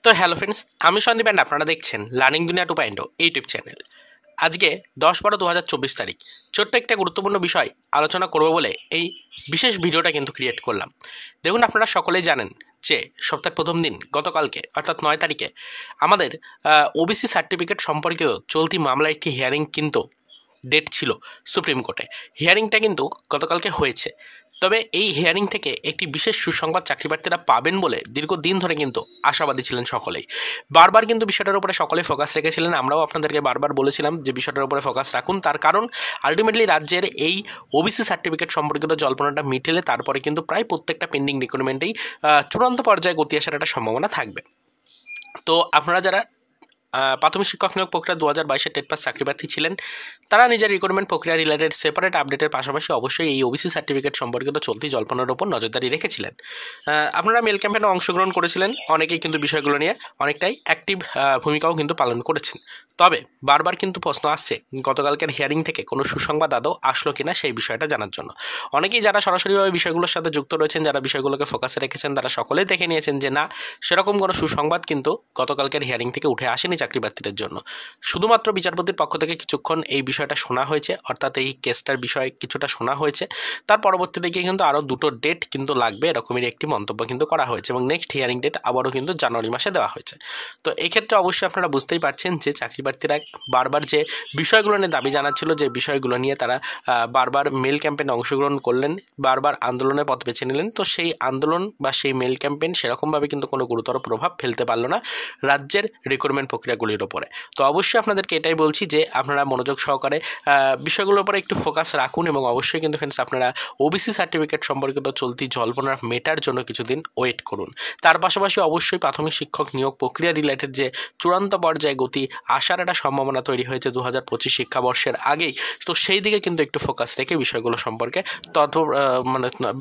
তো hello friends, আমি Sandeep and আপনারা দেখছেন লার্নিং দুনিয়া 2.0 ইউটিউব চ্যানেল। আজকে 10/12/2024 তারিখ ছোট্ট একটা গুরুত্বপূর্ণ বিষয় আলোচনা করব বলে এই বিশেষ ভিডিওটা কিন্তু ক্রিয়েট করলাম। দেখুন, আপনারা সকলেই জানেন যে সপ্তাহের প্রথম দিন গতকালকে অর্থাৎ 9 তারিখে আমাদের ওবিসি সার্টিফিকেট সম্পর্কিত চলতি মামলার একটি হিয়ারিং কিন্তু ডেট ছিল সুপ্রিম কোর্টে। হিয়ারিংটা কিন্তু গতকালকে হয়েছে। তবে এই হিয়ারিং থেকে একটি বিশেষ সুসংবাদ চাকরিপ্রার্থীরা পাবেন বলে দীর্ঘদিন ধরে কিন্তু আশাবাদী ছিলেন সকলেই। বারবার কিন্তু বিষয়টার উপরে সকলে ফোকাস রেখেছিলেন। আমরাও আপনাদেরকে বারবার বলেছিলাম যে বিষয়টার উপরে ফোকাস রাখুন, তার কারণ আলটিমেটলি রাজ্যের এই ওবিসি সার্টিফিকেট সম্পর্কিত জল্পনাটা মিটেলে তারপরে কিন্তু প্রায় প্রত্যেকটা পেন্ডিং রিক্রুটমেন্টেই চূড়ান্ত পর্যায়ে গতি আসার একটা সম্ভাবনা থাকবে। তো আপনারা যারা প্রাথমিক শিক্ষক নিয়োগ প্রক্রিয়া 2022-এর টেট পাস চাকরিপ্রার্থী ছিলেন, তারা নিজের রিক্রুটমেন্ট প্রক্রিয়া রিলেটেড সেপারেট আপডেটের পাশাপাশি অবশ্যই এই ওবিসি সার্টিফিকেট সম্পর্কিত চলতি জল্পনার উপর নজরদারি রেখেছিলেন। আপনারা মেল ক্যাম্পেনে অংশগ্রহণ করেছিলেন, অনেকেই কিন্তু বিষয়গুলো নিয়ে অনেকটাই অ্যাক্টিভ ভূমিকাও কিন্তু পালন করেছেন। তবে বারবার কিন্তু প্রশ্ন আসছে গতকালকের হিয়ারিং থেকে কোনো সুসংবাদ আদৌ আসলো কিনা সেই বিষয়টা জানার জন্য। অনেকেই যারা সরাসরিভাবে বিষয়গুলোর সাথে যুক্ত রয়েছেন, যারা বিষয়গুলোকে ফোকাসে রেখেছেন, তারা সকলেই দেখে নিয়েছেন যে না, সেরকম কোনো সুসংবাদ কিন্তু গতকালকের হিয়ারিং থেকে উঠে আসেনি চাকরিপ্রার্থীদের জন্য। শুধুমাত্র বিচারপতির পক্ষ থেকে কিছুক্ষণ এই বিষয়টা শোনা হয়েছে, অর্থাৎ এই কেসটার বিষয়ে কিছুটা শোনা হয়েছে। তার পরবর্তীতে গিয়ে কিন্তু আরও 2টো ডেট কিন্তু লাগবে, এরকমের একটি মন্তব্য কিন্তু করা হয়েছে এবং নেক্সট হিয়ারিং ডেট আবারও কিন্তু জানুয়ারি মাসে দেওয়া হয়েছে। তো এক্ষেত্রে অবশ্যই আপনারা বুঝতেই পারছেন যে চাকরিপ্রার্থীরা বারবার যে বিষয়গুলো নিয়ে দাবি জানাচ্ছিল, যে বিষয়গুলো নিয়ে তারা বারবার মেল ক্যাম্পেইনে অংশগ্রহণ করলেন, বারবার আন্দোলনের পথ বেছে নিলেন, তো সেই আন্দোলন বা সেই মেল ক্যাম্পেইন সেরকমভাবে কিন্তু কোনো গুরুতর প্রভাব ফেলতে পারলো না রাজ্যের রিক্রুটমেন্ট প্রক্রিয়াগুলির ওপরে। তো অবশ্যই আপনাদেরকে এটাই বলছি যে আপনারা মনোযোগ সহকারে বিষয়গুলোর উপরে একটু ফোকাস রাখুন এবং অবশ্যই কিন্তু ফ্রেন্ডস আপনারা ওবিসি সার্টিফিকেট সম্পর্কিত চলতি জল্পনার মেটার জন্য কিছুদিন ওয়েট করুন। তার পাশাপাশি অবশ্যই প্রাথমিক শিক্ষক নিয়োগ প্রক্রিয়া রিলেটেড যে চূড়ান্ত পর্যায়ে গতি আসার একটা সম্ভাবনা তৈরি হয়েছে 2025 শিক্ষাবর্ষের আগেই, তো সেই দিকে কিন্তু একটু ফোকাস রেখে বিষয়গুলো সম্পর্কে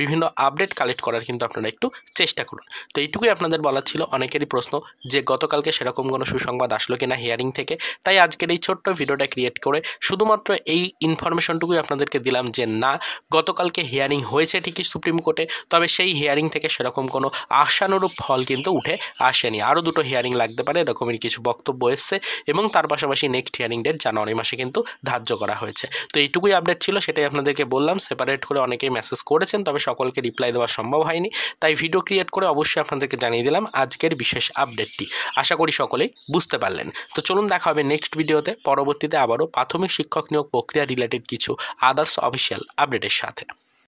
বিভিন্ন আপডেট কালেক্ট করার কিন্তু আপনারা একটু চেষ্টা করুন। তো এইটুকুই আপনাদের বলার ছিল। অনেকেরই প্রশ্ন যে গতকালকে সেরকম কোনো সুসংবাদ আসলো কিনা হিয়ারিং থেকে, তাই আজকের এই ছোট্ট ভিডিওটা ক্রিয়েট করে শুধুমাত্র এই ইনফরমেশনটুকুই আপনাদেরকে দিলাম যে না, গতকালকে হিয়ারিং হয়েছে ঠিকই সুপ্রিম কোর্টে, তবে সেই হিয়ারিং থেকে সেরকম কোনো আশানুরূপ ফল কিন্তু উঠে আসেনি। আরও 2টো হিয়ারিং লাগতে পারে, এরকমের কিছু বক্তব্য এসছে এবং তার পাশাপাশি নেক্সট হিয়ারিং ডেট জানুয়ারি মাসে কিন্তু ধার্য করা হয়েছে। তো এইটুকুই আপডেট ছিল, সেটাই আপনাদেরকে বললাম। সেপারেট করে অনেকেই মেসেজ করেছেন, তবে সকলকে রিপ্লাই দেওয়া সম্ভব হয়নি, তাই ভিডিও ক্রিয়েট করে অবশ্যই আপনাদেরকে জানিয়ে দিলাম আজকের বিশেষ আপডেটটি। আশা করি সকলেই বুঝতে পারলেন। তো চলুন দেখা হবে নেক্সট ভিডিওতে, পরবর্তীতে আবারও প্রাথমিক শিক্ষক নিয়োগ প্রক্রিয়া রিলেটেড কিছু আদার্স অফিসিয়াল আপডেটের সাথে।